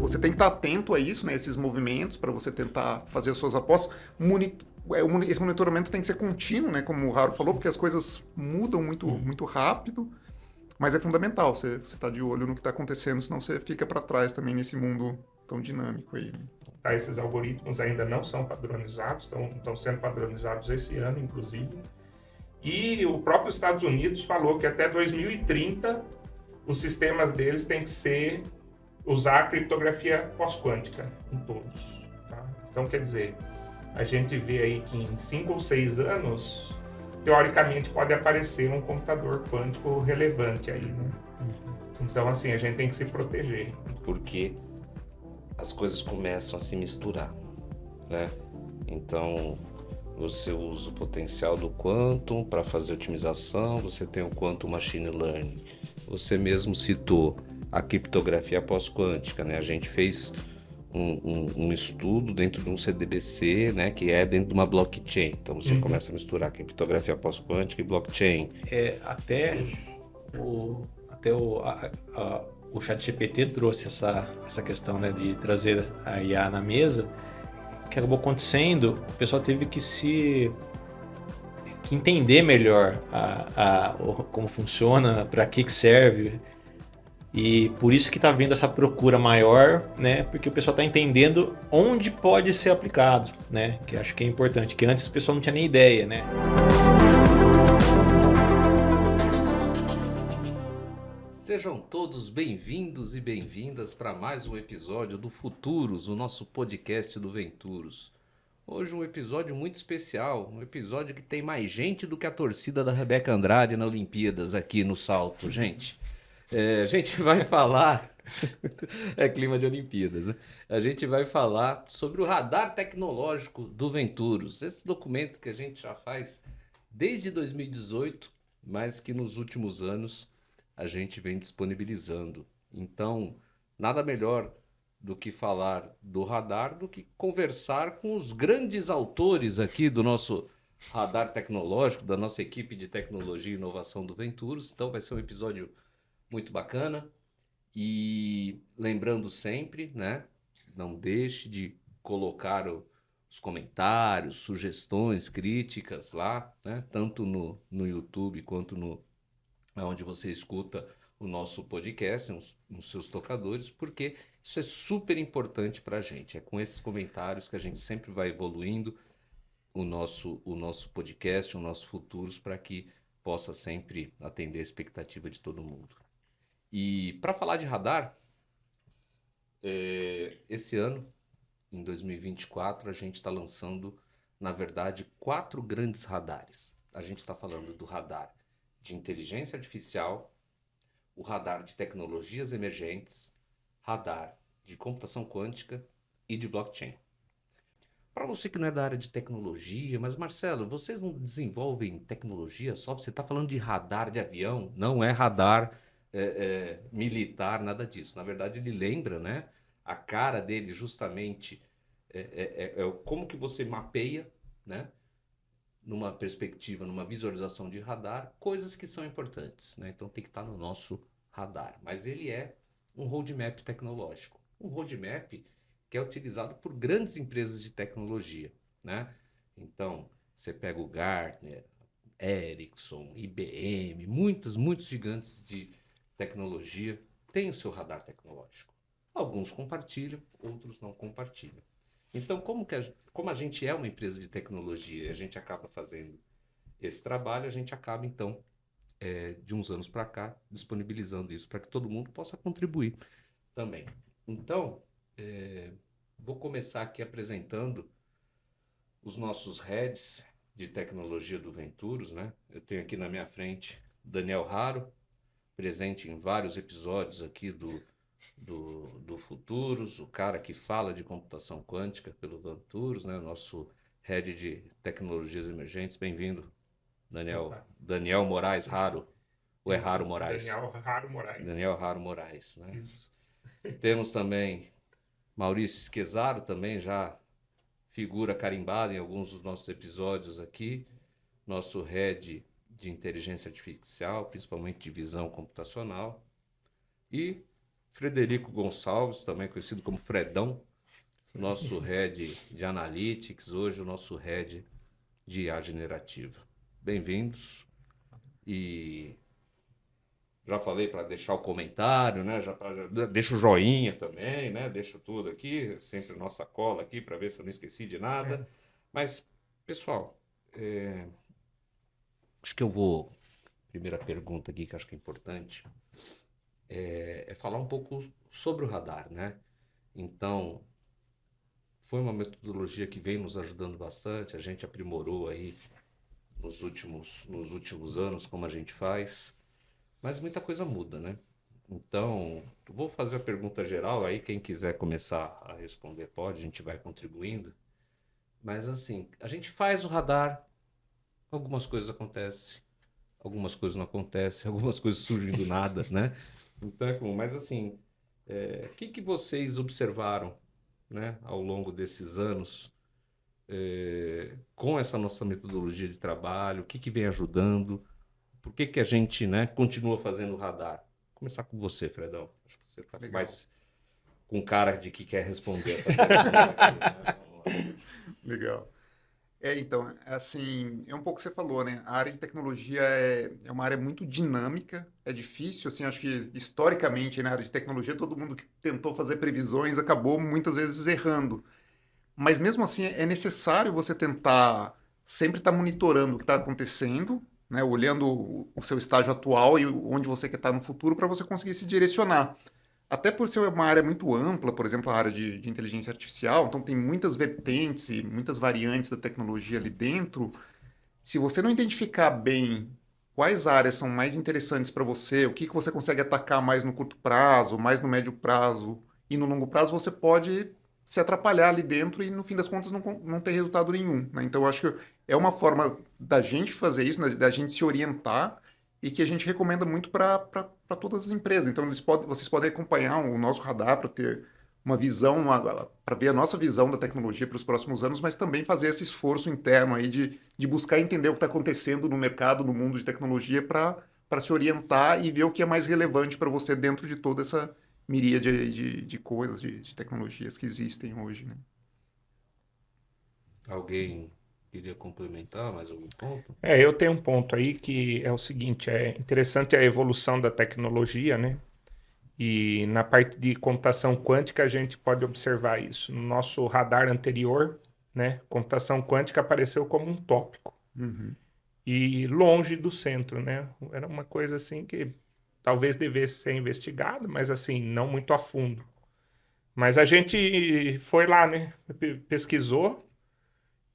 você tem que estar atento a isso, né, esses movimentos, para você tentar fazer as suas apostas. Esse monitoramento tem que ser contínuo, né, como o Raro falou, porque as coisas mudam muito rápido, mas é fundamental você estar de olho no que está acontecendo, senão você fica para trás também nesse mundo tão dinâmico aí. Tá, esses algoritmos ainda não são padronizados, estão sendo padronizados esse ano, inclusive. E o próprio Estados Unidos falou que até 2030 os sistemas deles têm que usar a criptografia pós-quântica em todos. Tá? Então, quer dizer, a gente vê aí que em 5 ou 6 anos, teoricamente, pode aparecer um computador quântico relevante aí, né? Então, assim, a gente tem que se proteger. Porque as coisas começam a se misturar, né? Então, você usa o potencial do quantum para fazer otimização, você tem o quantum machine learning. Você mesmo citou a criptografia pós-quântica, né? A gente fez um estudo dentro de um CDBC, né? Que é dentro de uma blockchain. Então, você começa a misturar criptografia pós-quântica e blockchain. Até o ChatGPT trouxe essa questão, né, de trazer a IA na mesa. O que acabou acontecendo, o pessoal teve que entender melhor como funciona, para que serve. E por isso que está havendo essa procura maior, né? Porque o pessoal está entendendo onde pode ser aplicado, né? Que acho que é importante, que antes o pessoal não tinha nem ideia, né? Sejam todos bem-vindos e bem-vindas para mais um episódio do Futuros, o nosso podcast do Venturos. Hoje um episódio muito especial, um episódio que tem mais gente do que a torcida da Rebeca Andrade na Olimpíadas aqui no Salto, gente. A gente vai falar... é clima de Olimpíadas, né? A gente vai falar sobre o radar tecnológico do Venturos. Esse documento que a gente já faz desde 2018, mas que nos últimos anos a gente vem disponibilizando. Então, nada melhor do que falar do radar do que conversar com os grandes autores aqui do nosso radar tecnológico, da nossa equipe de tecnologia e inovação do Venturos. Então, vai ser um episódio muito bacana. E lembrando sempre, né, não deixe de colocar os comentários, sugestões, críticas lá, né, tanto no YouTube quanto onde você escuta o nosso podcast, nos seus tocadores, porque isso é super importante para a gente. É com esses comentários que a gente sempre vai evoluindo o nosso podcast, o nosso Futuros, para que possa sempre atender a expectativa de todo mundo. E para falar de radar, esse ano, em 2024, a gente está lançando, na verdade, 4 grandes radares. A gente está falando do radar de inteligência artificial, o radar de tecnologias emergentes, radar de computação quântica e de blockchain. Para você que não é da área de tecnologia, mas Marcelo, vocês não desenvolvem tecnologia só? Você está falando de radar de avião? Não é radar militar, nada disso. Na verdade, ele lembra, né? A cara dele justamente como que você mapeia, né? Numa perspectiva, numa visualização de radar, coisas que são importantes, né? Então tem que estar no nosso radar. Mas ele é um roadmap tecnológico. Um roadmap que é utilizado por grandes empresas de tecnologia, né? Então, você pega o Gartner, Ericsson, IBM, muitos gigantes de tecnologia têm o seu radar tecnológico. Alguns compartilham, outros não compartilham. Então, como a gente é uma empresa de tecnologia e a gente acaba fazendo esse trabalho, a gente acaba, então, de uns anos para cá, disponibilizando isso para que todo mundo possa contribuir também. Então, vou começar aqui apresentando os nossos heads de tecnologia do Venturos, né? Eu tenho aqui na minha frente Daniel Raro, presente em vários episódios aqui do Futuros, o cara que fala de computação quântica pelo Venturos, né? Nosso head de tecnologias emergentes. Bem-vindo, Daniel. Opa. Daniel Moraes Raro. Ou é Raro Moraes? Daniel Raro Moraes. Daniel Raro Moraes, né? Isso. Temos também Maurício Esquezaro, também já figura carimbada em alguns dos nossos episódios aqui. Nosso head de inteligência artificial, principalmente de visão computacional. E Frederico Gonçalves, também conhecido como Fredão, nosso head de Analytics, hoje o nosso head de IA generativa. Bem-vindos. E já falei para deixar o comentário, né? Já deixa o joinha também, né? Deixa tudo aqui, sempre nossa cola aqui para ver se eu não esqueci de nada. Mas, pessoal, acho que eu vou... Primeira pergunta aqui que acho que é importante é falar um pouco sobre o radar, né? Então, foi uma metodologia que vem nos ajudando bastante, a gente aprimorou aí nos últimos anos como a gente faz, mas muita coisa muda, né? Então, vou fazer a pergunta geral, aí quem quiser começar a responder pode, a gente vai contribuindo. Mas assim, a gente faz o radar, algumas coisas acontecem, algumas coisas não acontecem, algumas coisas surgem do nada, né? Então é comum. Mas assim, o que vocês observaram, né, ao longo desses anos com essa nossa metodologia de trabalho? O que vem ajudando? Por que a gente, né, continua fazendo radar? Vou começar com você, Fredão. Acho que você está mais com cara de que quer responder essa pergunta aqui, né? Legal. Então, assim, é um pouco o que você falou, né? A área de tecnologia é uma área muito dinâmica, é difícil, assim, acho que historicamente na área de tecnologia todo mundo que tentou fazer previsões acabou muitas vezes errando. Mas mesmo assim é necessário você tentar sempre estar monitorando o que está acontecendo, né? Olhando o seu estágio atual e onde você quer estar no futuro para você conseguir se direcionar. Até por ser uma área muito ampla, por exemplo, a área de inteligência artificial, então tem muitas vertentes e muitas variantes da tecnologia ali dentro. Se você não identificar bem quais áreas são mais interessantes para você, o que você consegue atacar mais no curto prazo, mais no médio prazo e no longo prazo, você pode se atrapalhar ali dentro e, no fim das contas, não ter resultado nenhum, né? Então, eu acho que é uma forma da gente fazer isso, né, da gente se orientar e que a gente recomenda muito para todas as empresas. Então, vocês podem acompanhar o nosso radar para ter uma visão, para ver a nossa visão da tecnologia para os próximos anos, mas também fazer esse esforço interno aí de buscar entender o que está acontecendo no mercado, no mundo de tecnologia, para se orientar e ver o que é mais relevante para você dentro de toda essa miríade de coisas, de tecnologias que existem hoje, né? Alguém queria complementar mais algum ponto? Eu tenho um ponto aí que é o seguinte, é interessante a evolução da tecnologia, né? E na parte de computação quântica a gente pode observar isso. No nosso radar anterior, né, computação quântica apareceu como um tópico. Uhum. E longe do centro, né? Era uma coisa assim que talvez devesse ser investigada, mas assim, não muito a fundo. Mas a gente foi lá, né? Pesquisou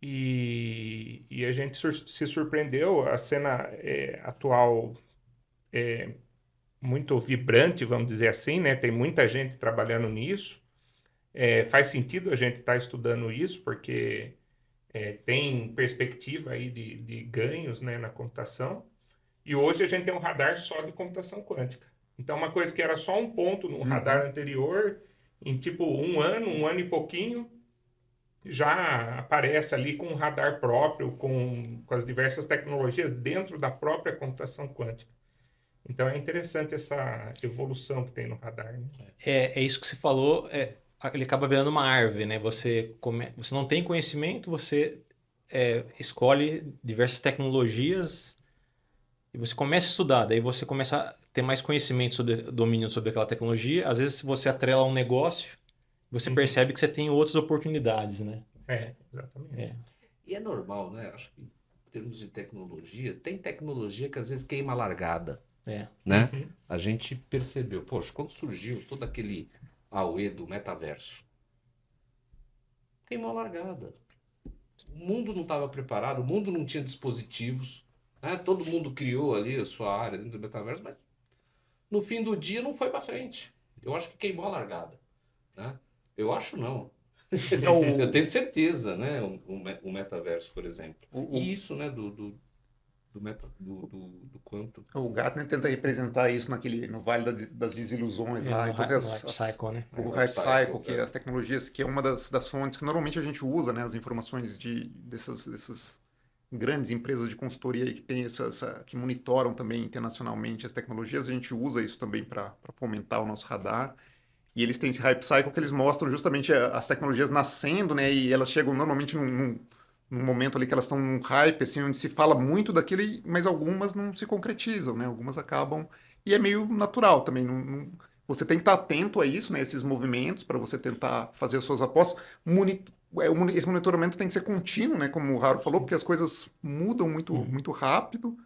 e a gente se surpreendeu. A cena atual é muito vibrante, vamos dizer assim, né? Tem muita gente trabalhando nisso. Faz sentido a gente estar estudando isso, porque tem perspectiva aí de ganhos, né, na computação. E hoje a gente tem um radar só de computação quântica. Então, uma coisa que era só um ponto no radar anterior, em tipo um ano e pouquinho, já aparece ali com um radar próprio, com as diversas tecnologias dentro da própria computação quântica. Então, é interessante essa evolução que tem no radar, né? É isso que você falou, ele acaba virando uma árvore, né? Você não tem conhecimento, você escolhe diversas tecnologias e você começa a estudar, daí você começa a ter mais conhecimento domínio sobre aquela tecnologia. Às vezes você atrela um negócio, você percebe que você tem outras oportunidades, né? Exatamente. E é normal, né? Acho que em termos de tecnologia, tem tecnologia que às vezes queima a largada, né? A gente percebeu, poxa, quando surgiu todo aquele auê do metaverso, queimou a largada. O mundo não estava preparado, o mundo não tinha dispositivos, né? Todo mundo criou ali a sua área dentro do metaverso, mas no fim do dia não foi para frente. Eu acho que queimou a largada, né? Eu acho não. Eu tenho certeza, né? O metaverso, por exemplo. E isso, né? Do quanto. O Gartner tenta representar isso no Vale das Desilusões lá. No Hype Cycle, né? O Hype Cycle, que é as tecnologias, que é uma das fontes que normalmente a gente usa, né? As informações grandes empresas de consultoria aí que tem que monitoram também internacionalmente as tecnologias, a gente usa isso também para fomentar o nosso radar. E eles têm esse hype cycle que eles mostram justamente as tecnologias nascendo, né? E elas chegam normalmente num momento ali que elas estão num hype, assim, onde se fala muito daquilo, mas algumas não se concretizam, né? Algumas acabam. E é meio natural também. Você tem que estar atento a isso, né? Esses movimentos, para você tentar fazer as suas apostas. Esse monitoramento tem que ser contínuo, né? Como o Raro falou, porque as coisas mudam muito rápido.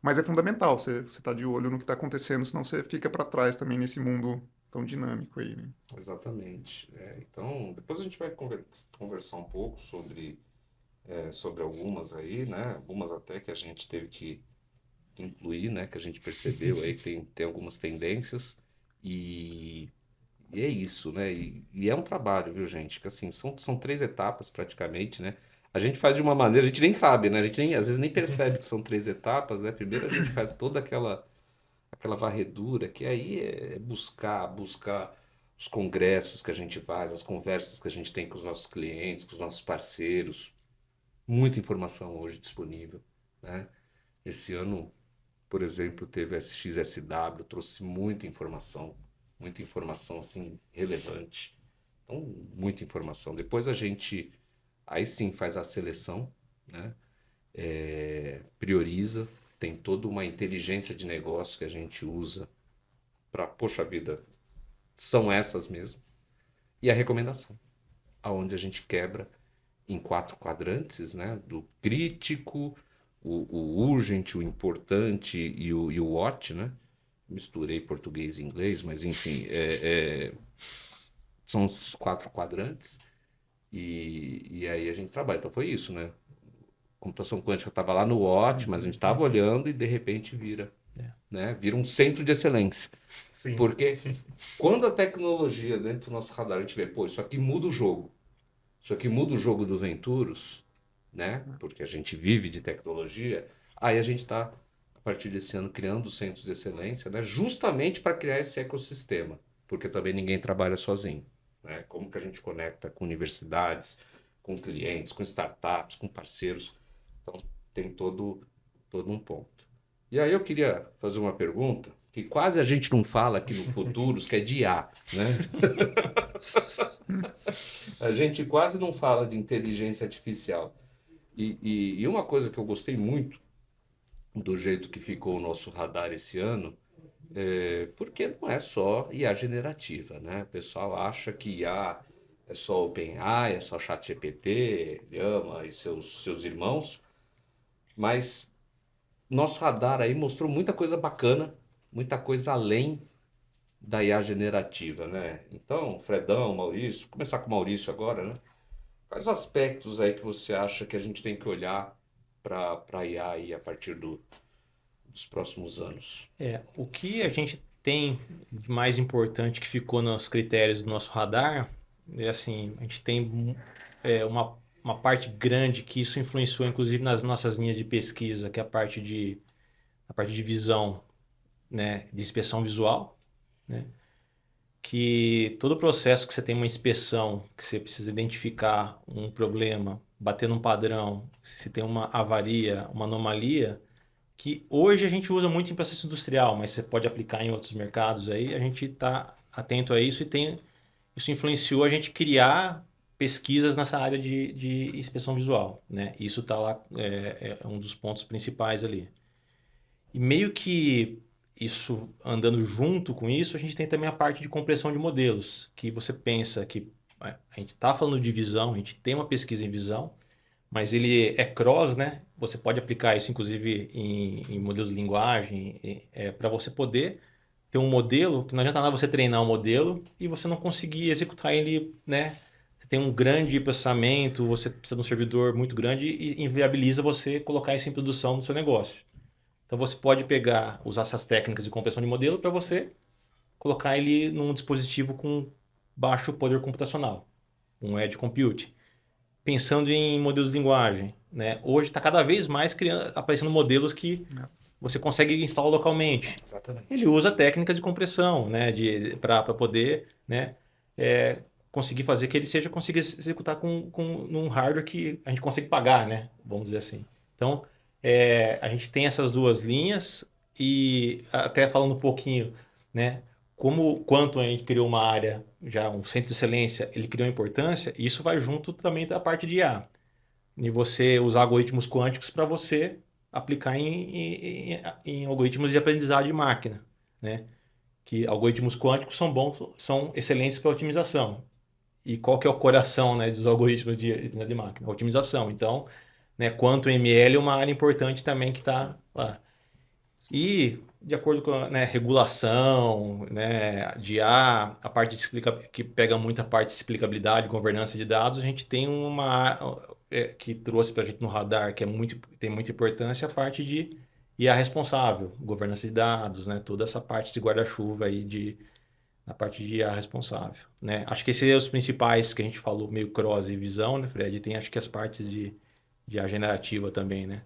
Mas é fundamental você estar de olho no que está acontecendo, senão você fica para trás também nesse mundo tão dinâmico aí, né? Exatamente. Então, depois a gente vai conversar um pouco sobre algumas aí, né? Algumas até que a gente teve que incluir, né? Que a gente percebeu aí que tem algumas tendências e é isso, né? E é um trabalho, viu, gente? Que assim, são 3 etapas praticamente, né? A gente faz de uma maneira, a gente nem sabe, né? A gente às vezes nem percebe que são 3 etapas, né? Primeiro a gente faz toda aquela varredura, que aí é buscar os congressos que a gente faz, as conversas que a gente tem com os nossos clientes, com os nossos parceiros. Muita informação hoje disponível, né? Esse ano, por exemplo, teve a SXSW, trouxe muita informação assim relevante. Então, muita informação. Depois a gente, aí sim, faz a seleção, né? Prioriza, tem toda uma inteligência de negócio que a gente usa para, poxa vida, são essas mesmo. E a recomendação, aonde a gente quebra em 4 quadrantes, né? Do crítico, o urgent, o importante e o what, né? Misturei português e inglês, mas enfim, são os 4 quadrantes e aí a gente trabalha. Então foi isso, né? Computação quântica estava lá no what, mas a gente estava olhando e de repente vira, né? Vira um centro de excelência. Sim. Porque quando a tecnologia dentro do nosso radar, a gente vê, pô, isso aqui muda o jogo. Isso aqui muda o jogo do Venturus, né? Porque a gente vive de tecnologia. Aí a gente está, a partir desse ano, criando centros de excelência, né? Justamente para criar esse ecossistema. Porque também ninguém trabalha sozinho, né? Como que a gente conecta com universidades, com clientes, com startups, com parceiros. Então, tem todo um ponto. E aí eu queria fazer uma pergunta que quase a gente não fala aqui no Futuros, que é de IA, né? A gente quase não fala de inteligência artificial. E uma coisa que eu gostei muito do jeito que ficou o nosso radar esse ano, porque não é só IA generativa, né? O pessoal acha que IA é só OpenAI, é só ChatGPT, Llama e seus irmãos, mas nosso radar aí mostrou muita coisa bacana, muita coisa além da IA generativa, né? Então, Fredão, Maurício, vou começar com o Maurício agora, né? Quais aspectos aí que você acha que a gente tem que olhar para a IA aí a partir dos próximos anos? O que a gente tem de mais importante que ficou nos critérios do nosso radar é assim, a gente tem uma parte grande que isso influenciou inclusive nas nossas linhas de pesquisa, que é a parte de visão, né, de inspeção visual, né? Que todo o processo que você tem uma inspeção, que você precisa identificar um problema, bater num padrão, se tem uma avaria, uma anomalia, que hoje a gente usa muito em processo industrial, mas você pode aplicar em outros mercados aí, a gente está atento a isso e isso influenciou a gente criar pesquisas nessa área de inspeção visual, né? Isso está lá, é um dos pontos principais ali. E meio que isso andando junto com isso, a gente tem também a parte de compressão de modelos, que você pensa que a gente está falando de visão, a gente tem uma pesquisa em visão, mas ele é cross, né? Você pode aplicar isso inclusive em modelos de linguagem, para você poder ter um modelo, que não adianta nada você treinar um modelo e você não conseguir executar ele, né? Você tem um grande processamento, você precisa de um servidor muito grande e inviabiliza você colocar isso em produção no seu negócio. Então você pode usar essas técnicas de compressão de modelo para você colocar ele num dispositivo com baixo poder computacional, um edge compute. Pensando em modelos de linguagem, né? Hoje está cada vez mais aparecendo modelos que você consegue instalar localmente. Exatamente. Ele usa técnicas de compressão, né? Para poder, né? Conseguir fazer que ele consiga executar num hardware que a gente consegue pagar, né? Vamos dizer assim. Então, a gente tem essas duas linhas e até falando um pouquinho, né, quanto a gente criou uma área, já um centro de excelência, ele criou importância, isso vai junto também da parte de IA. E você usar algoritmos quânticos para você aplicar em algoritmos de aprendizado de máquina, né? Que algoritmos quânticos são bons, são excelentes para otimização. E qual que é o coração, né, dos algoritmos de máquina? A otimização. Então, né, quanto ML é uma área importante também que está lá. E, de acordo com a, né, regulação, né, de a parte que pega muita parte de explicabilidade, governança de dados, a gente tem uma que trouxe para a gente no radar, que tem muita importância, a parte de IA responsável, governança de dados, né, toda essa parte de guarda-chuva aí na parte de IA responsável, né? Acho que esses são os principais que a gente falou, meio cross e visão, né, Fred? Tem acho que as partes de IA generativa também, né?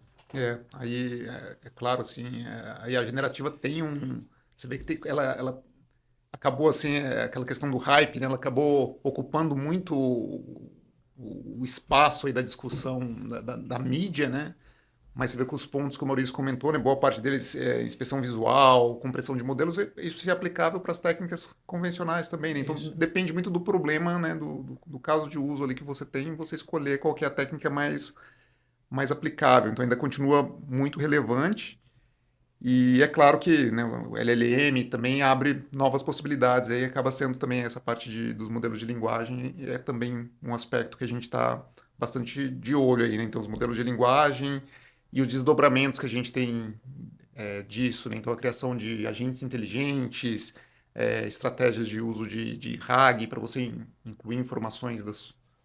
Aí é claro, assim, aí a generativa tem você vê que ela acabou, assim, aquela questão do hype, né? Ela acabou ocupando muito o espaço aí da discussão da mídia, né? Mas você vê que os pontos que o Maurício comentou, né? Boa parte deles é inspeção visual, compressão de modelos, isso é aplicável para as técnicas convencionais também, né? Então depende muito do problema, né? Do caso de uso ali que você tem, você escolher qual que é a técnica mais aplicável. Então ainda continua muito relevante. E é claro que, né, o LLM também abre novas possibilidades. Aí acaba sendo também essa parte dos modelos de linguagem, e é também um aspecto que a gente está bastante de olho aí, né? Então os modelos de linguagem e os desdobramentos que a gente tem disso, né? Então a criação de agentes inteligentes, estratégias de uso de RAG para você incluir informações da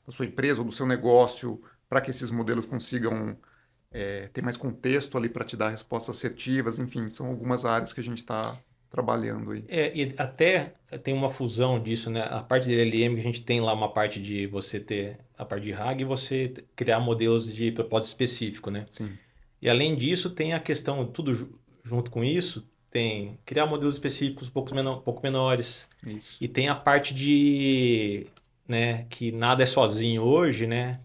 sua empresa ou do seu negócio para que esses modelos consigam ter mais contexto ali para te dar respostas assertivas, enfim, são algumas áreas que a gente está trabalhando aí. E até tem uma fusão disso, né? A parte de LLM, que a gente tem lá uma parte de você ter a parte de RAG e você criar modelos de propósito específico, né? Sim. E além disso, tem a questão, tudo junto com isso, tem criar modelos específicos um pouco menores. Isso. E tem a parte de, né, que nada é sozinho hoje, né?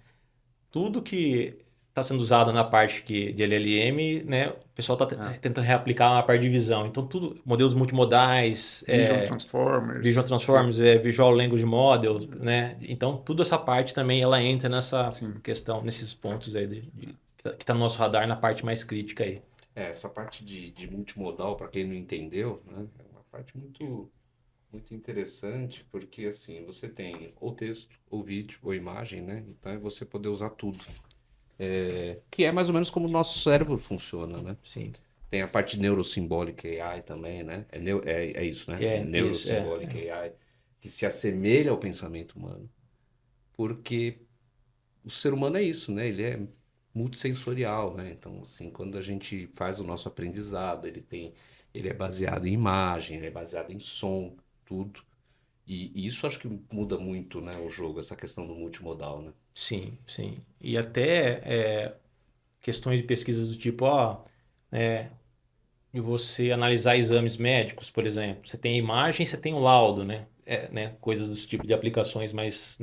Tudo que está sendo usado na parte de LLM, né? O pessoal está tentando reaplicar na parte de visão. Então, tudo, modelos multimodais, Vision Transformers, Visual Language Models, né? Então, toda essa parte também, ela entra nessa questão, nesses pontos aí que está no nosso radar, na parte mais crítica aí. Essa parte de multimodal, para quem não entendeu, né? É uma parte muito, muito interessante, porque assim, você tem ou texto, ou vídeo, ou imagem, né? Então, é você poder usar tudo. Que é mais ou menos como o nosso cérebro funciona, né? Sim. Tem a parte de Neurossymbolic AI também, né? É isso, né? Neurossymbolic AI, que se assemelha ao pensamento humano. Porque o ser humano é isso, né? Ele é multissensorial, né? Então, assim, quando a gente faz o nosso aprendizado, ele é baseado em imagem, ele é baseado em som, tudo. E isso acho que muda muito, né, o jogo, essa questão do multimodal, né? Sim, sim. E até questões de pesquisas do tipo, de você analisar exames médicos, por exemplo. Você tem a imagem, você tem o laudo, né? Coisas do tipo de aplicações mais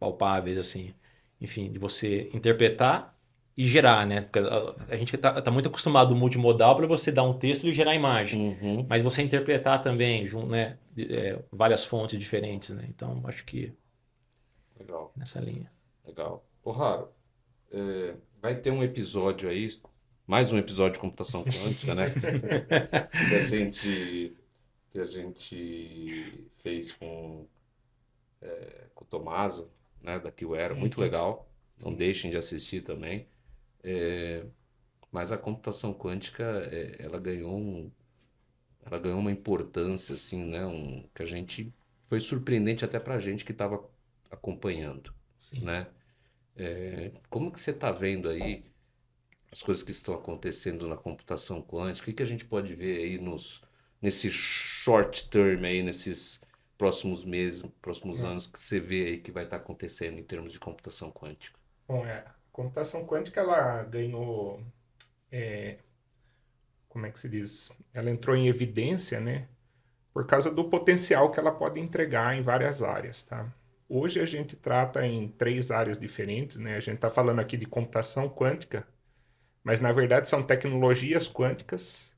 palpáveis, assim. Enfim, de você interpretar e gerar, né? Porque a gente tá muito acostumado ao multimodal para você dar um texto e gerar imagem. Uhum. Mas você interpretar também, né? Várias fontes diferentes, né? Então, acho que Legal. nessa linha. Legal. Ô, Raro, vai ter um episódio aí, mais um episódio de computação quântica, né? que a gente fez com o Tommaso, né, da QAero, muito legal. Não deixem de assistir também. Mas a computação quântica, ela ganhou uma importância, assim, né, que a gente foi surpreendente até pra gente que estava acompanhando. Sim. Né? Como que você está vendo aí as coisas que estão acontecendo na computação quântica? O que a gente pode ver aí nesse short term aí, nesses próximos meses, próximos anos, que você vê aí que vai estar acontecendo em termos de computação quântica? Bom, a computação quântica, ela ganhou, como é que se diz? Ela entrou em evidência, né? Por causa do potencial que ela pode entregar em várias áreas, tá? Hoje a gente trata em 3 áreas diferentes, né? A gente está falando aqui de computação quântica, mas na verdade são tecnologias quânticas.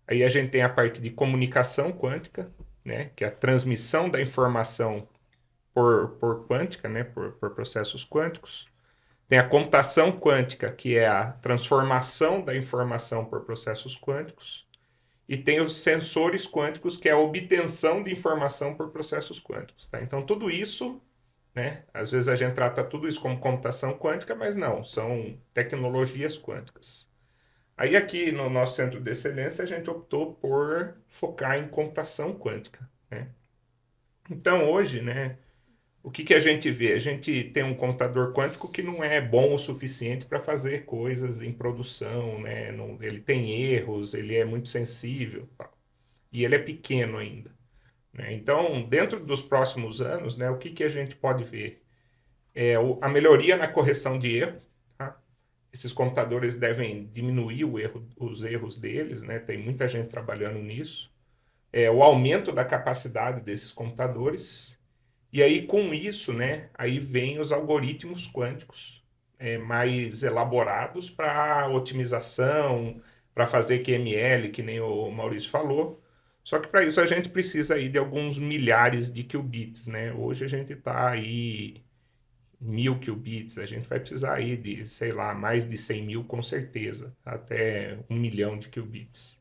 Aí a gente tem a parte de comunicação quântica, né, que é a transmissão da informação por quântica, né, por processos quânticos. Tem a computação quântica, que é a transformação da informação por processos quânticos. E tem os sensores quânticos, que é a obtenção de informação por processos quânticos. Tá? Então, tudo isso, né, às vezes a gente trata tudo isso como computação quântica, mas não, são tecnologias quânticas. Aí aqui no nosso centro de excelência, a gente optou por focar em computação quântica. Né? Então, hoje, né, o que a gente vê? A gente tem um computador quântico que não é bom o suficiente para fazer coisas em produção, né? Não, ele tem erros, ele é muito sensível, tal. E ele é pequeno ainda. Né? Então, dentro dos próximos anos, né, o que a gente pode ver? A melhoria na correção de erro. Tá? Esses computadores devem diminuir os erros deles, né? Tem muita gente trabalhando nisso. O aumento da capacidade desses computadores. E aí, com isso, né, aí vem os algoritmos quânticos mais elaborados para otimização, para fazer QML, que nem o Maurício falou. Só que para isso a gente precisa aí de alguns milhares de qubits, né? Hoje a gente está aí 1.000 qubits, a gente vai precisar aí de, sei lá, mais de 100 mil com certeza, até 1 milhão de qubits,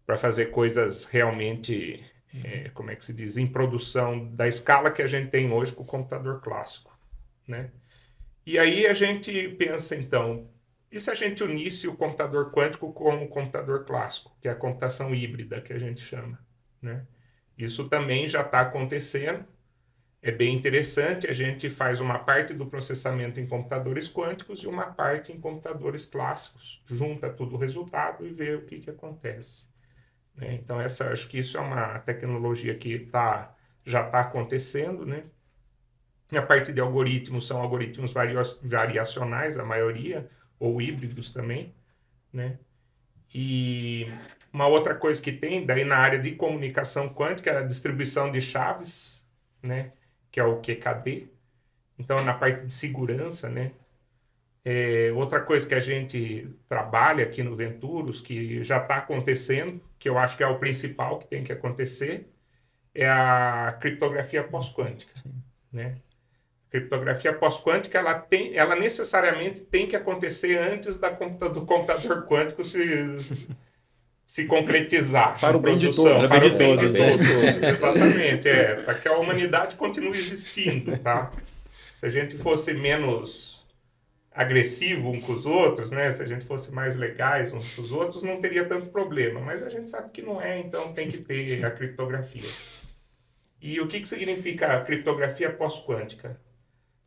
para fazer coisas realmente... como é que se diz, em produção da escala que a gente tem hoje com o computador clássico, né? E aí a gente pensa, então, e se a gente unisse o computador quântico com o computador clássico, que é a computação híbrida que a gente chama, né? Isso também já está acontecendo, é bem interessante, a gente faz uma parte do processamento em computadores quânticos e uma parte em computadores clássicos, junta tudo o resultado e vê o que acontece. Então, acho que isso é uma tecnologia que já está acontecendo, né? E a parte de algoritmos são algoritmos variacionais, a maioria, ou híbridos também, né? E uma outra coisa que tem, daí na área de comunicação quântica, é a distribuição de chaves, né? Que é o QKD. Então, na parte de segurança, né? Outra coisa que a gente trabalha aqui no Venturus, que já está acontecendo, que eu acho que é o principal que tem que acontecer, é a criptografia pós-quântica. Né? A criptografia pós-quântica, ela necessariamente tem que acontecer antes do computador quântico se concretizar. Para o bem de produção, todos. para o bem de todos, né? todos. Exatamente, para que a humanidade continue existindo. Tá? Se a gente fosse menos agressivo uns com os outros, né? Se a gente fosse mais legais uns com os outros, não teria tanto problema. Mas a gente sabe que não é, então tem que ter a criptografia. E o que significa a criptografia pós-quântica?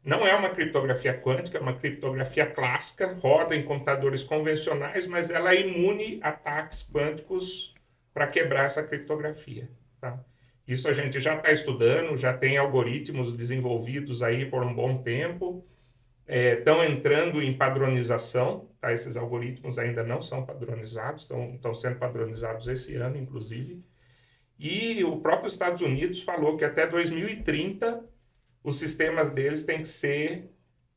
Não é uma criptografia quântica, é uma criptografia clássica, roda em computadores convencionais, mas ela é imune a ataques quânticos para quebrar essa criptografia. Tá? Isso a gente já está estudando, já tem algoritmos desenvolvidos aí por um bom tempo, estão entrando em padronização, tá? Esses algoritmos ainda não são padronizados, estão sendo padronizados esse ano, inclusive. E o próprio Estados Unidos falou que até 2030 os sistemas deles têm que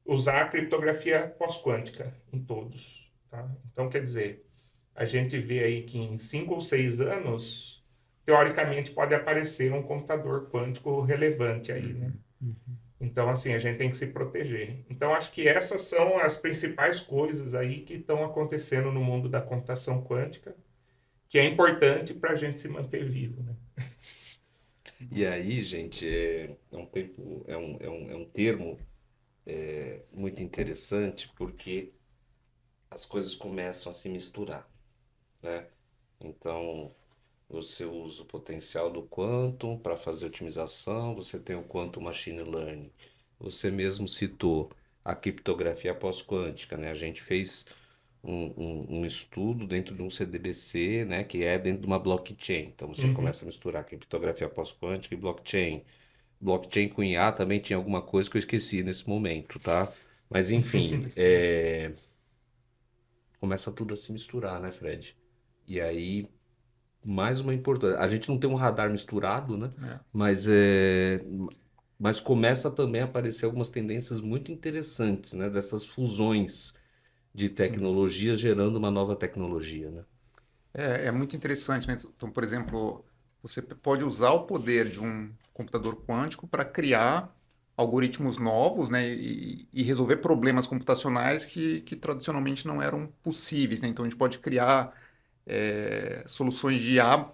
usar a criptografia pós-quântica em todos. Tá? Então, quer dizer, a gente vê aí que em 5 ou 6 anos, teoricamente, pode aparecer um computador quântico relevante aí, né? Então, assim, a gente tem que se proteger. Então, acho que essas são as principais coisas aí que estão acontecendo no mundo da computação quântica, que é importante para a gente se manter vivo, né? E aí, gente, é um termo muito interessante, porque as coisas começam a se misturar, né? Então, você usa o potencial do quantum para fazer otimização, você tem o quantum machine learning. Você mesmo citou a criptografia pós-quântica, né? A gente fez um estudo dentro de um CDBC, né? Que é dentro de uma blockchain. Então você começa a misturar criptografia pós-quântica e blockchain. Blockchain com IA também tinha alguma coisa que eu esqueci nesse momento, tá? Mas enfim, começa tudo a se misturar, né, Fred? E aí, mais uma importância. A gente não tem um radar misturado, né? Mas começa também a aparecer algumas tendências muito interessantes, né? Dessas fusões de tecnologia gerando uma nova tecnologia, né? É muito interessante, né? Então, por exemplo, você pode usar o poder de um computador quântico para criar algoritmos novos, né? E resolver problemas computacionais que tradicionalmente não eram possíveis, né? Então, a gente pode criar soluções de IA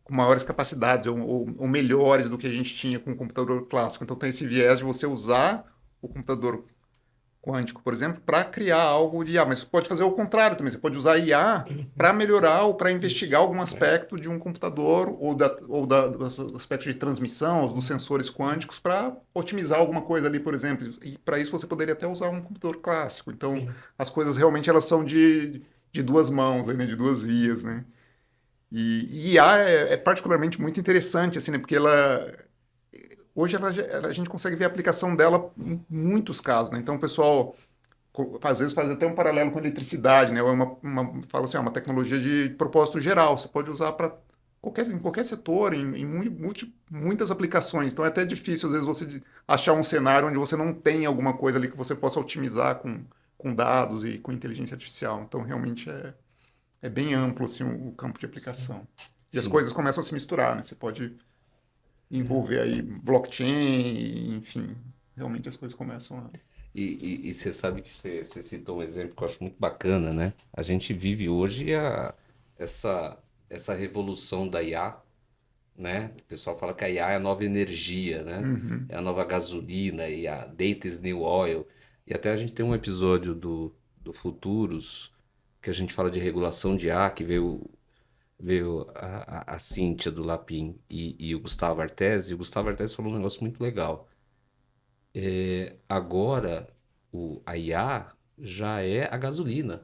com maiores capacidades ou melhores do que a gente tinha com o computador clássico. Então, tem esse viés de você usar o computador quântico, por exemplo, para criar algo de IA, mas você pode fazer o contrário também. Você pode usar IA para melhorar ou para investigar algum aspecto de um computador do aspecto de transmissão, dos sensores quânticos, para otimizar alguma coisa ali, por exemplo. E para isso você poderia até usar um computador clássico. Então, Sim. as coisas realmente elas são de duas mãos, aí, né? De duas vias, né? E IA é particularmente muito interessante, assim, né? Porque hoje a gente consegue ver a aplicação dela em muitos casos, né? Então, o pessoal às vezes faz até um paralelo com a eletricidade, né? Fala assim, é uma tecnologia de propósito geral. Você pode usar para em qualquer setor, em muitas aplicações. Então, é até difícil, às vezes, você achar um cenário onde você não tem alguma coisa ali que você possa otimizar com dados e com inteligência artificial. Então, realmente é bem amplo assim, o campo de aplicação. E as coisas começam a se misturar, né? Você pode envolver aí blockchain, enfim, realmente as coisas começam a... E você sabe que você citou um exemplo que eu acho muito bacana, né? A gente vive hoje essa revolução da IA, né? O pessoal fala que a IA é a nova energia, né? É a nova gasolina, e a data is new oil. E até a gente tem um episódio do Futuros que a gente fala de regulação de IA, que veio a Cíntia do Lapin e o Gustavo Artesi. E o Gustavo Artesi falou um negócio muito legal. Agora, a IA já é a gasolina,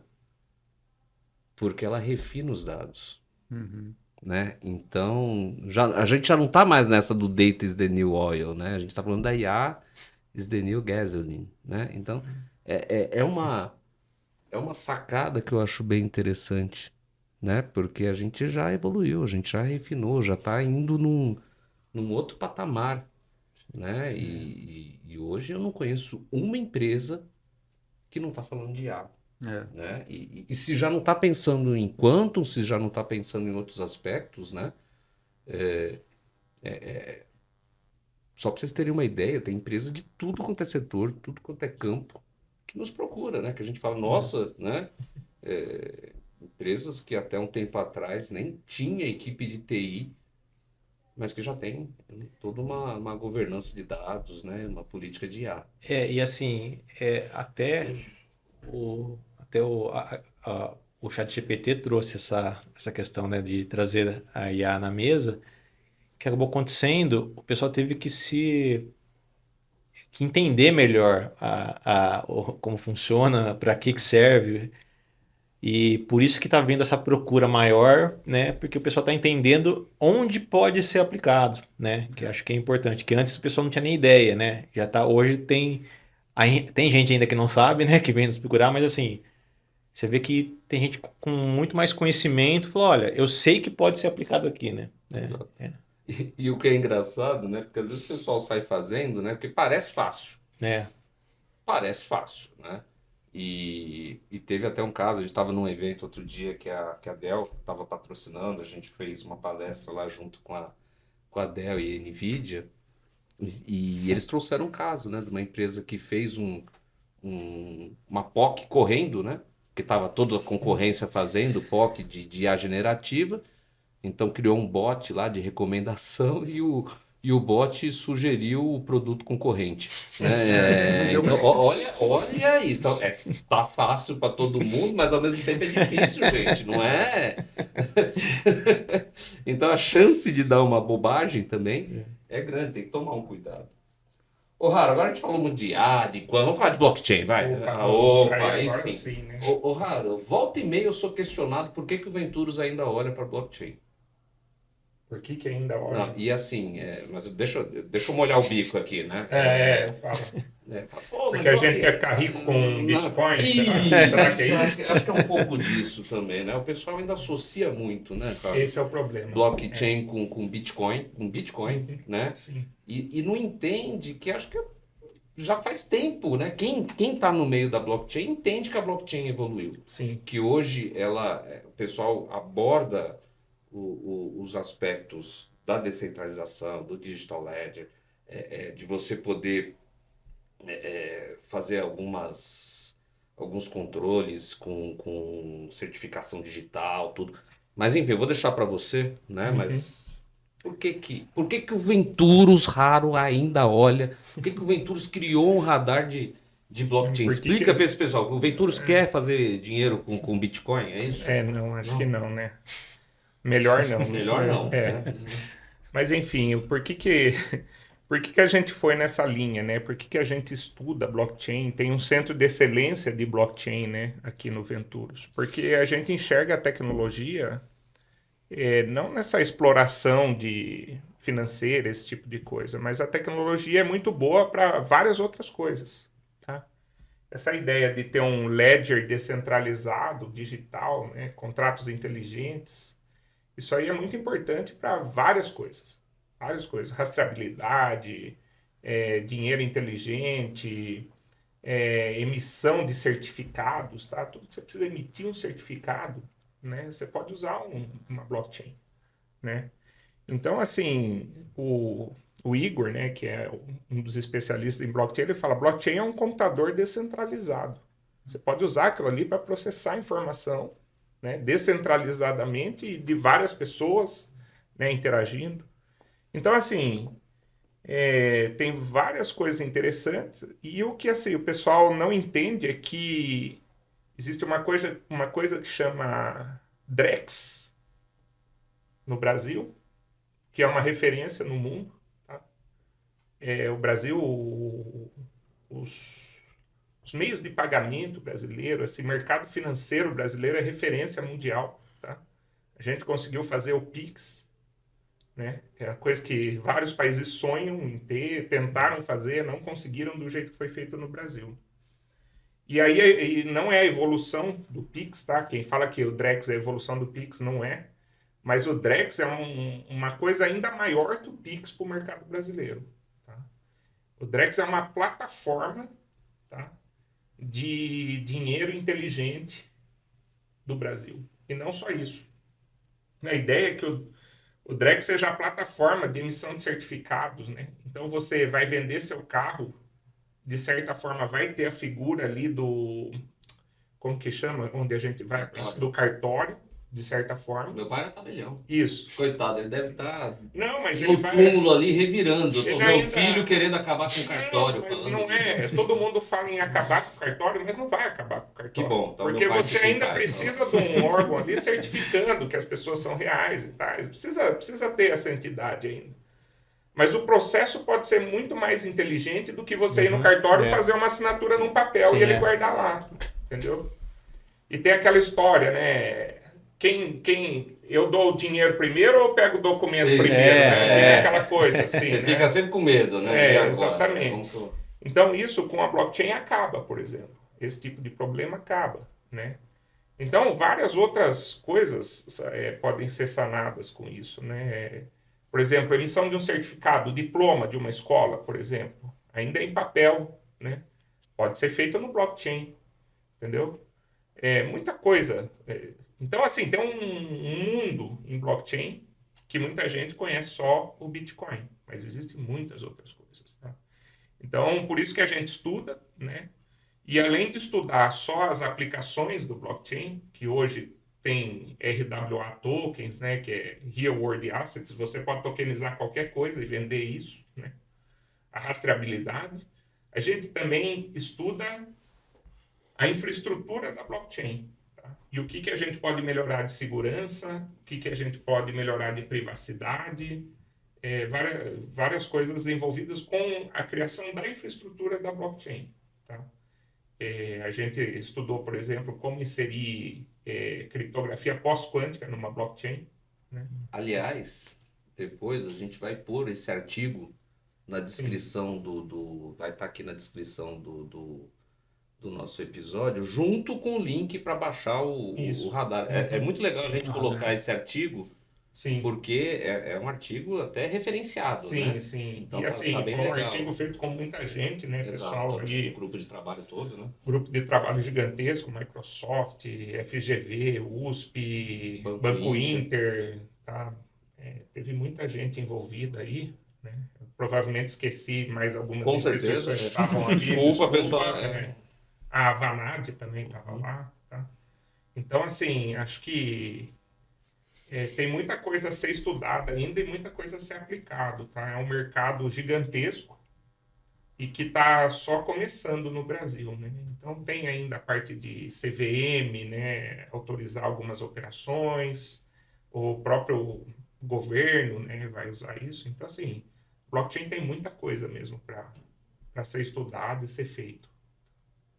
porque ela refina os dados. Né? Então, a gente já não está mais nessa do data is the new oil, né? A gente está falando da IA is the new gasoline, né? Então, é uma sacada que eu acho bem interessante, né? Porque a gente já evoluiu, a gente já refinou, já está indo num outro patamar, né? E hoje eu não conheço uma empresa que não está falando de IA. Né? E se já não está pensando em quantum, se já não está pensando em outros aspectos, né? Só para vocês terem uma ideia, tem empresa de tudo quanto é setor, tudo quanto é campo, que nos procura, né? Que a gente fala, nossa, né? Empresas que até um tempo atrás nem tinha equipe de TI, mas que já tem toda uma governança de dados, né? Uma política de IA. E assim, até o ChatGPT trouxe essa questão, né, de trazer a IA na mesa, que acabou acontecendo, o pessoal teve que entender melhor como funciona, para que serve, e por isso que está havendo essa procura maior, né, porque o pessoal está entendendo onde pode ser aplicado, né, que acho que é importante, que antes o pessoal não tinha nem ideia, né, hoje tem gente ainda que não sabe, né, que vem nos procurar, mas assim, você vê que tem gente com muito mais conhecimento, falou, olha, eu sei que pode ser aplicado aqui, né. E o que é engraçado, né, porque às vezes o pessoal sai fazendo, né, porque parece fácil. Parece fácil, né. E teve até um caso, a gente estava num evento outro dia que a Dell estava patrocinando, a gente fez uma palestra lá junto com a Dell e a NVIDIA, e eles trouxeram um caso, né, de uma empresa que fez uma POC correndo, né, que estava toda a concorrência fazendo POC de IA generativa, então criou um bot lá de recomendação e o bot sugeriu o produto concorrente, né? Então, olha isso. Então, tá fácil para todo mundo, mas ao mesmo tempo é difícil, gente, não é? Então a chance de dar uma bobagem também é grande, tem que tomar um cuidado. Ô, Raro, agora a gente falou muito de IA, vamos falar de blockchain, vai. Aí sim. Né? Ô, Raro, volta e meia eu sou questionado por que o Venturos ainda olha para blockchain. Por que ainda olha? Não, e assim, mas deixa eu molhar o bico aqui, né? Fala. Porque a gente quer ficar rico com Bitcoin? Será que é isso? Acho que é um pouco disso também, né? O pessoal ainda associa muito, né, cara? Esse é o problema. Blockchain com Bitcoin, né? Sim. E não entende que acho que já faz tempo, né? Quem está no meio da blockchain entende que a blockchain evoluiu. Sim. Que hoje o pessoal aborda os aspectos da descentralização, do digital ledger, de você poder fazer alguns controles com certificação digital, tudo. Mas enfim, eu vou deixar para você, né? Mas por que o Venturus Raro ainda olha? Por que o Venturus criou um radar de blockchain? Explica para esse pessoal. O Venturus quer fazer dinheiro com Bitcoin, é isso? Não, acho que não, né? Melhor não. Melhor não. Né? Mas enfim, por que a gente foi nessa linha, né? Por que a gente estuda blockchain? Tem um centro de excelência de blockchain, né? Aqui no Venturus. Porque a gente enxerga a tecnologia não nessa exploração financeira, esse tipo de coisa, mas a tecnologia é muito boa para várias outras coisas, tá? Essa ideia de ter um ledger descentralizado, digital, né? Contratos inteligentes, isso aí é muito importante para várias coisas. Várias coisas. Rastreabilidade, dinheiro inteligente, emissão de certificados, tá? Tudo que você precisa emitir um certificado, né? Você pode usar uma blockchain, né? Então, assim, o Igor, né, que é um dos especialistas em blockchain, ele fala: blockchain é um computador descentralizado. Você pode usar aquilo ali para processar informação, né, descentralizadamente e de várias pessoas, né, interagindo. Então, assim, tem várias coisas interessantes, e o que assim, o pessoal não entende é que existe uma coisa que chama Drex no Brasil, que é uma referência no mundo. Tá? O Brasil, os meios de pagamento brasileiro, esse mercado financeiro brasileiro é referência mundial. Tá? A gente conseguiu fazer o Pix, né? É a coisa que vários países sonham em ter, tentaram fazer, não conseguiram do jeito que foi feito no Brasil. E aí não é a evolução do Pix, tá? Quem fala que o Drex é a evolução do Pix, não é. Mas o Drex é uma coisa ainda maior que o Pix para o mercado brasileiro. Tá? O Drex é uma plataforma, tá, de dinheiro inteligente do Brasil. E não só isso. A ideia é que o Drex seja a plataforma de emissão de certificados, né? Então você vai vender seu carro, de certa forma vai ter a figura ali do... Como que chama? Onde a gente vai? Do cartório, de certa forma. Meu pai era tabelião. Isso. Coitado, ele deve estar no túmulo ali revirando. Ele meu filho querendo acabar com o cartório. Mas falando não é. Todo mundo fala em acabar com o cartório, mas não vai acabar com o cartório. Que bom. Então porque você ainda precisa de um órgão ali certificando que as pessoas são reais e tais. Precisa ter essa entidade ainda. Mas o processo pode ser muito mais inteligente do que você ir no cartório e fazer uma assinatura num papel e ele guardar lá. Entendeu? E tem aquela história, né? Eu dou o dinheiro primeiro ou eu pego o documento primeiro? Fica aquela coisa assim. Você né? fica sempre com medo, né? Exatamente. Então, isso com a blockchain acaba, por exemplo. Esse tipo de problema acaba, né? Então, várias outras coisas podem ser sanadas com isso, né? Por exemplo, a emissão de um certificado, o diploma de uma escola, por exemplo, ainda é em papel, né? Pode ser feito no blockchain, entendeu? Muita coisa. Então, assim, tem um mundo em blockchain que muita gente conhece só o Bitcoin, mas existem muitas outras coisas, tá? Então, por isso que a gente estuda, né? E além de estudar só as aplicações do blockchain, que hoje tem RWA tokens, né, que é Real World Assets, você pode tokenizar qualquer coisa e vender isso, né? A rastreabilidade. A gente também estuda a infraestrutura da blockchain. Tá? E o que a gente pode melhorar de segurança, o que a gente pode melhorar de privacidade, várias coisas envolvidas com a criação da infraestrutura da blockchain. Tá? A gente estudou, por exemplo, como inserir criptografia pós-quântica numa blockchain. Né? Aliás, depois a gente vai pôr esse artigo na descrição vai estar aqui na descrição do nosso episódio, junto com o link para baixar o radar. É muito legal a gente colocar esse artigo Sim. Porque é um artigo até referenciado, Sim, né? sim. Então E tá assim, bem foi um legal. artigo feito com muita gente, né? Pessoal Exato, ali, o grupo de trabalho todo, né? grupo de trabalho gigantesco, Microsoft, FGV, USP, Banco Banco Inter. Inter, tá? Teve muita gente envolvida aí, né? Provavelmente esqueci mais algumas Com certeza. instituições que estavam ali. Desculpa, pessoal. A Vanad também estava lá, tá? Então, assim, acho que tem muita coisa a ser estudada ainda e muita coisa a ser aplicado, tá? É um mercado gigantesco e que está só começando no Brasil, né? Então tem ainda a parte de CVM, né? Autorizar algumas operações, o próprio governo, né? Vai usar isso. Então, assim, blockchain tem muita coisa mesmo para ser estudado e ser feito.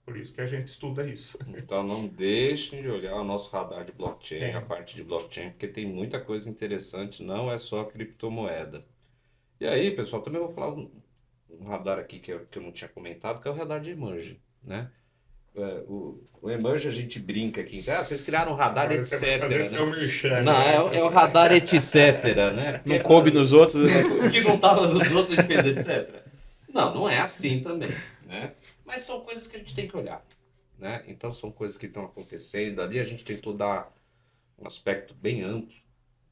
Por isso que a gente estuda isso. Então não deixem de olhar o nosso radar de blockchain, É. a parte de blockchain, porque tem muita coisa interessante, não é só criptomoeda. E aí, pessoal, também vou falar um radar aqui que eu não tinha comentado, que é o radar de Emerge, né? O Emerge a gente brinca aqui, vocês criaram um radar, Agora etc. você vai fazer seu Né? merchan, Não, né? é o radar, etc. Né? Porque, Não coube nos outros, né? o que não estava nos outros a gente fez, etc. Não é assim também, né? Mas são coisas que a gente tem que olhar, né? Então são coisas que estão acontecendo. Ali a gente tentou dar um aspecto bem amplo,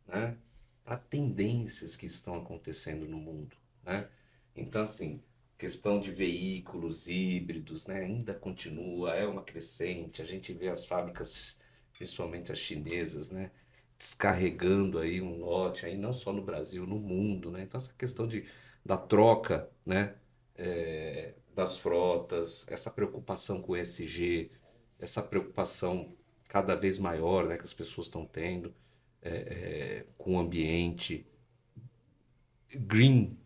né? Para tendências que estão acontecendo no mundo, né? Então, assim, questão de veículos híbridos, né? Ainda continua, é uma crescente. A gente vê as fábricas, principalmente as chinesas, né? Descarregando aí um lote, aí não só no Brasil, no mundo, né? Então, essa questão da troca, né? Das frotas, essa preocupação com o ESG, essa preocupação cada vez maior, né? Que as pessoas estão tendo com o ambiente, green,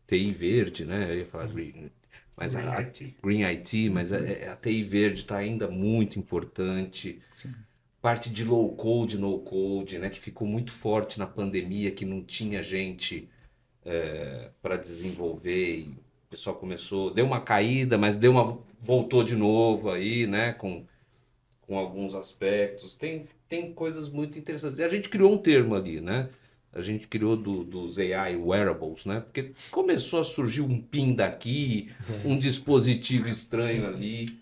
TI verde, né? Eu ia falar green, mas Green IT. Green IT, mas a TI verde está ainda muito importante. Sim. Parte de low code, no code, né? Que ficou muito forte na pandemia, que não tinha gente para desenvolver. E o pessoal começou, deu uma caída, mas voltou de novo aí, né? Com alguns aspectos. Tem coisas muito interessantes. E a gente criou um termo ali, né? A gente criou dos AI wearables, né? Porque começou a surgir um PIN daqui, um dispositivo estranho ali.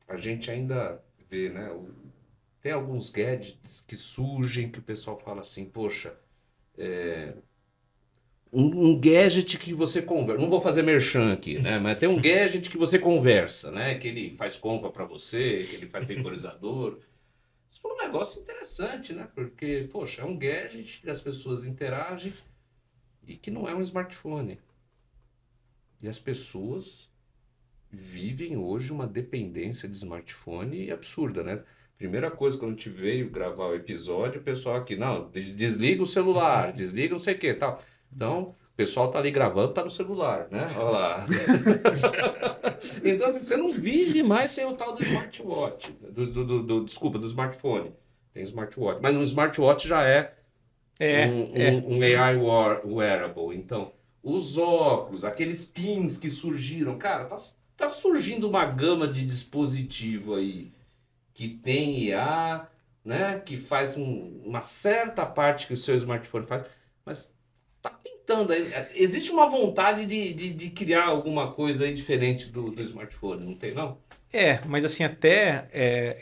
A gente ainda vê, né? Tem alguns gadgets que surgem que o pessoal fala assim, poxa, um gadget que você conversa. Não vou fazer merchan aqui, né? Mas tem um gadget que você conversa, né? Que ele faz compra para você, que ele faz temporizador. Isso foi um negócio interessante, né? Porque, poxa, é um gadget que as pessoas interagem e que não é um smartphone. E as pessoas vivem hoje uma dependência de smartphone absurda, né? Primeira coisa, quando a gente veio gravar o episódio, o pessoal aqui, não, desliga o celular, desliga não sei o que tal. Então, o pessoal tá ali gravando, tá no celular, né? Olha lá. Então, assim, você não vive mais sem o tal do smartwatch. Desculpa, do smartphone. Tem smartwatch. Mas o smartwatch já é um AI wearable. Então, os óculos, aqueles pins que surgiram. Cara, tá surgindo uma gama de dispositivo aí que tem IA, né? Que faz uma certa parte que o seu smartphone faz. Mas tá pintando aí. Existe uma vontade de criar alguma coisa aí diferente do smartphone, não tem, não? Mas assim, até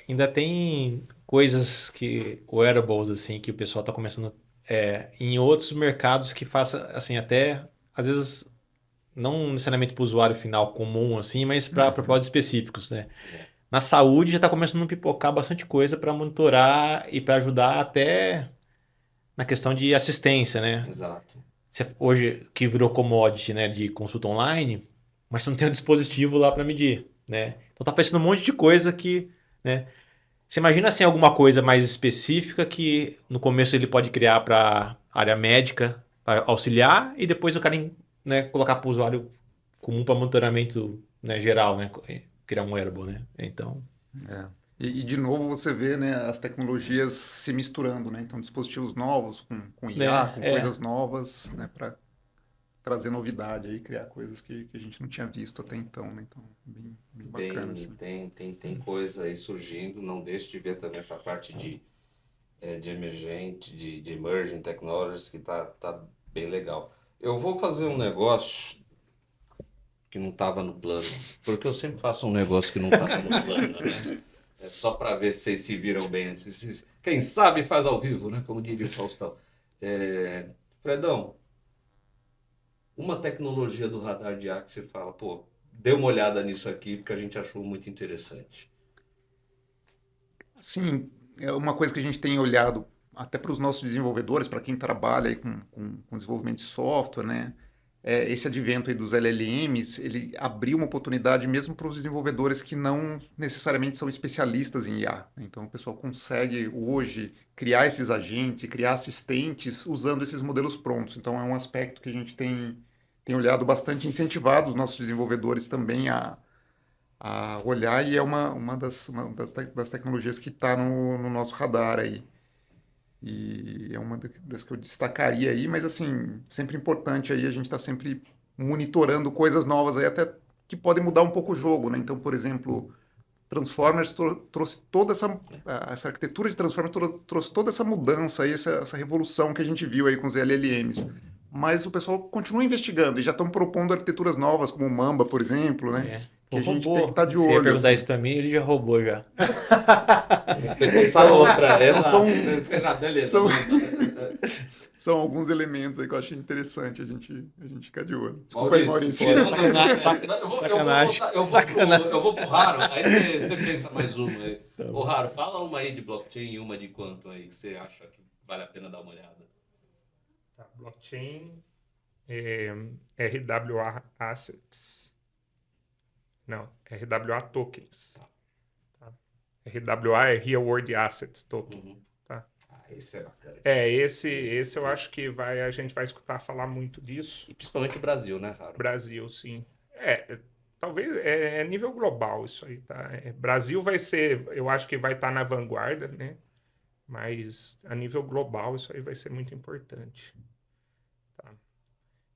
ainda tem coisas que, wearables, assim, que o pessoal está começando em outros mercados que faça, assim, até, às vezes, não necessariamente para o usuário final comum, assim, mas para propósitos específicos, né? Na saúde já está começando a pipocar bastante coisa para monitorar e para ajudar até na questão de assistência, né? Exato. Hoje, que virou commodity, né, de consulta online, mas você não tem um dispositivo lá para medir, né? Então tá aparecendo um monte de coisa que, né? Você imagina assim alguma coisa mais específica que no começo ele pode criar para área médica, para auxiliar, e depois o cara, né, colocar para o usuário comum para monitoramento, né, geral, né? Criar um wearable, né? Então, É. E de novo você vê, né, as tecnologias se misturando, né? Então, dispositivos novos com IA, com coisas novas, né, para trazer novidade aí, criar coisas que a gente não tinha visto até então, né? Então, bem bacana, assim. Tem coisa aí surgindo, não deixe de ver também essa parte de de emergente, de emerging technologies, que tá bem legal. Eu vou fazer um negócio que não estava no plano, porque eu sempre faço um negócio que não estava no plano, né? É só para ver se vocês se viram bem. Quem sabe faz ao vivo, né? Como diria o Faustão. Fredão, uma tecnologia do radar de ar que você fala, pô, dê uma olhada nisso aqui, porque a gente achou muito interessante. Sim, é uma coisa que a gente tem olhado até para os nossos desenvolvedores, para quem trabalha aí com desenvolvimento de software, né? Esse advento aí dos LLMs, ele abriu uma oportunidade mesmo para os desenvolvedores que não necessariamente são especialistas em IA. Então, o pessoal consegue hoje criar esses agentes, criar assistentes usando esses modelos prontos. Então, é um aspecto que a gente tem olhado bastante, incentivado os nossos desenvolvedores também a olhar, e é uma das tecnologias que está no nosso radar aí. E é uma das que eu destacaria aí, mas assim, sempre importante aí a gente está sempre monitorando coisas novas aí, até que podem mudar um pouco o jogo, né? Então, por exemplo, Transformers trouxe toda essa arquitetura de Transformers trouxe toda essa mudança aí, essa revolução que a gente viu aí com os LLMs. Mas o pessoal continua investigando e já estão propondo arquiteturas novas, como o Mamba, por exemplo, né? Que a gente tem que estar de Você ia olho. perguntar Assim. isso também, ele já roubou já. Tem que pensar outra. Beleza. São alguns elementos aí que eu achei interessante a gente ficar de olho. Desculpa aí, Maurício. Sacanagem. Eu vou pro Raro, aí você pensa mais uma aí. Tá. Ô, Raro, fala uma aí de blockchain e uma de quanto aí que você acha que vale a pena dar uma olhada. Tá, blockchain, RWA Assets. Não, RWA Tokens. Tá. RWA é Real World Assets Token. Uhum. Tá. Esse é bacana. Esse eu acho que a gente vai escutar falar muito disso. E principalmente o Brasil, né, Raro? Brasil, sim. Talvez é nível global isso aí, tá? Brasil vai ser, eu acho que vai estar na vanguarda, né? Mas a nível global isso aí vai ser muito importante. Tá.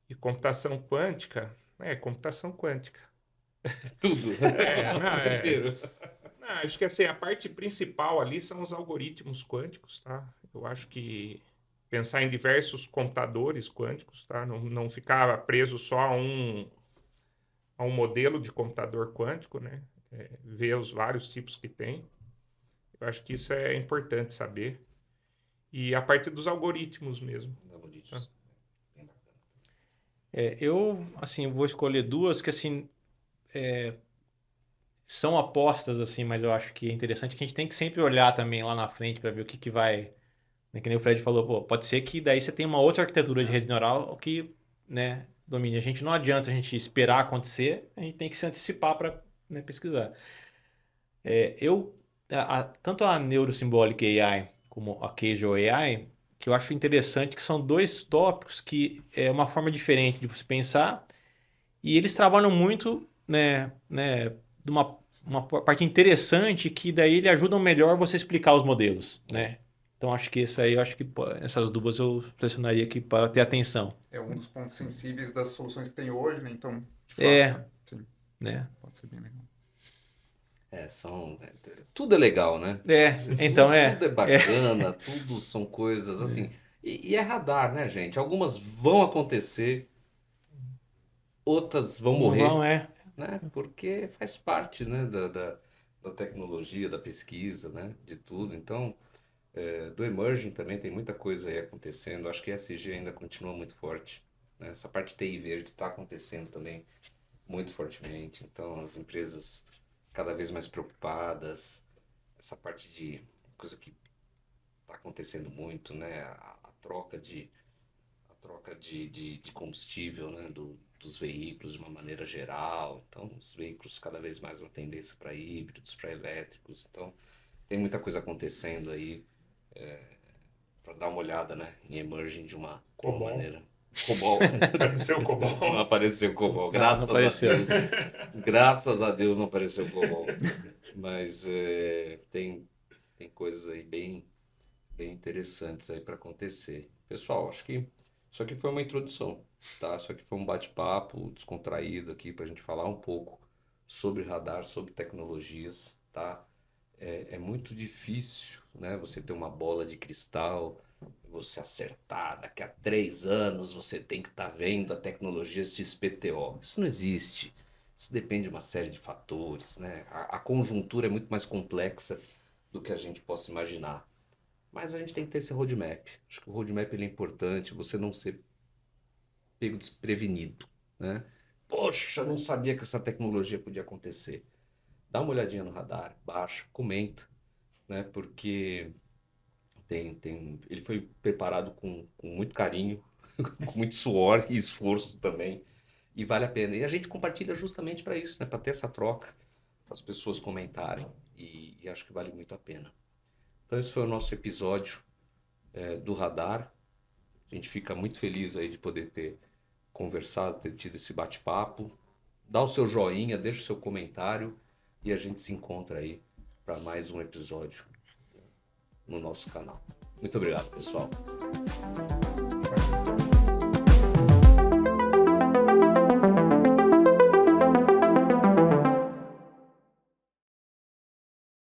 E computação quântica, computação quântica. Tudo. Inteiro. Acho que assim, a parte principal ali são os algoritmos quânticos, tá? Eu acho que pensar em diversos computadores quânticos, tá? Não ficar preso só a um modelo de computador quântico, né? Ver os vários tipos que tem. Eu acho que isso é importante saber. E a parte dos algoritmos mesmo. Tá? Eu, assim, vou escolher duas que, assim, são apostas, assim, mas eu acho que é interessante que a gente tem que sempre olhar também lá na frente para ver o que vai... Né, que nem o Fred falou, pô, pode ser que daí você tenha uma outra arquitetura de rede neural que, né, domine. A gente não adianta a gente esperar acontecer, a gente tem que se antecipar para, né, pesquisar. Tanto a Neurosymbolic AI como a Casual AI, que eu acho interessante, que são dois tópicos que é uma forma diferente de você pensar, e eles trabalham muito, né, de uma parte interessante, que daí ele ajudam melhor você explicar os modelos, né? Então acho que essas duas eu selecionaria aqui para ter atenção. É um dos pontos sensíveis das soluções que tem hoje, né? Então, de fato, né? Sim. Né? Pode ser bem legal. Tudo é legal, né? Então tudo é bacana, tudo são coisas assim. E é radar, né, gente? Algumas vão acontecer, outras vão morrer. Né? Porque faz parte, né, da tecnologia, da pesquisa, né, de tudo. Então, do emerging também tem muita coisa aí acontecendo. Acho que a ESG ainda continua muito forte, né? Essa parte TI verde está acontecendo também muito fortemente. Então, as empresas cada vez mais preocupadas. Essa parte de coisa que está acontecendo muito, né? A troca de combustível, né? Dos veículos de uma maneira geral. Então, os veículos cada vez mais uma tendência para híbridos, para elétricos. Então, tem muita coisa acontecendo aí para dar uma olhada, né? Em emerging de uma maneira. Cobol. Apareceu o Cobol. Não apareceu o Cobol. Graças a Deus. Graças a Deus não apareceu o Cobol. Mas tem coisas aí bem interessantes aí para acontecer. Pessoal, acho que isso aqui foi uma introdução, tá? Isso aqui foi um bate-papo descontraído aqui para a gente falar um pouco sobre radar, sobre tecnologias, tá? é muito difícil, né? Você ter uma bola de cristal, você acertar, daqui a 3 anos você tem que estar vendo a tecnologia XPTO. Isso não existe. Isso depende de uma série de fatores, né? A conjuntura é muito mais complexa do que a gente possa imaginar. Mas a gente tem que ter esse roadmap. Acho que o roadmap ele é importante, você não ser pego desprevenido, né? Poxa, eu não sabia que essa tecnologia podia acontecer. Dá uma olhadinha no radar, baixa, comenta, né? Porque ele foi preparado com muito carinho, com muito suor e esforço também, e vale a pena. E a gente compartilha justamente para isso, né? Para ter essa troca, para as pessoas comentarem, e acho que vale muito a pena. Então esse foi o nosso episódio do Radar. A gente fica muito feliz aí de poder ter conversado, ter tido esse bate-papo. Dá o seu joinha, deixa o seu comentário e a gente se encontra aí para mais um episódio no nosso canal. Muito obrigado, pessoal.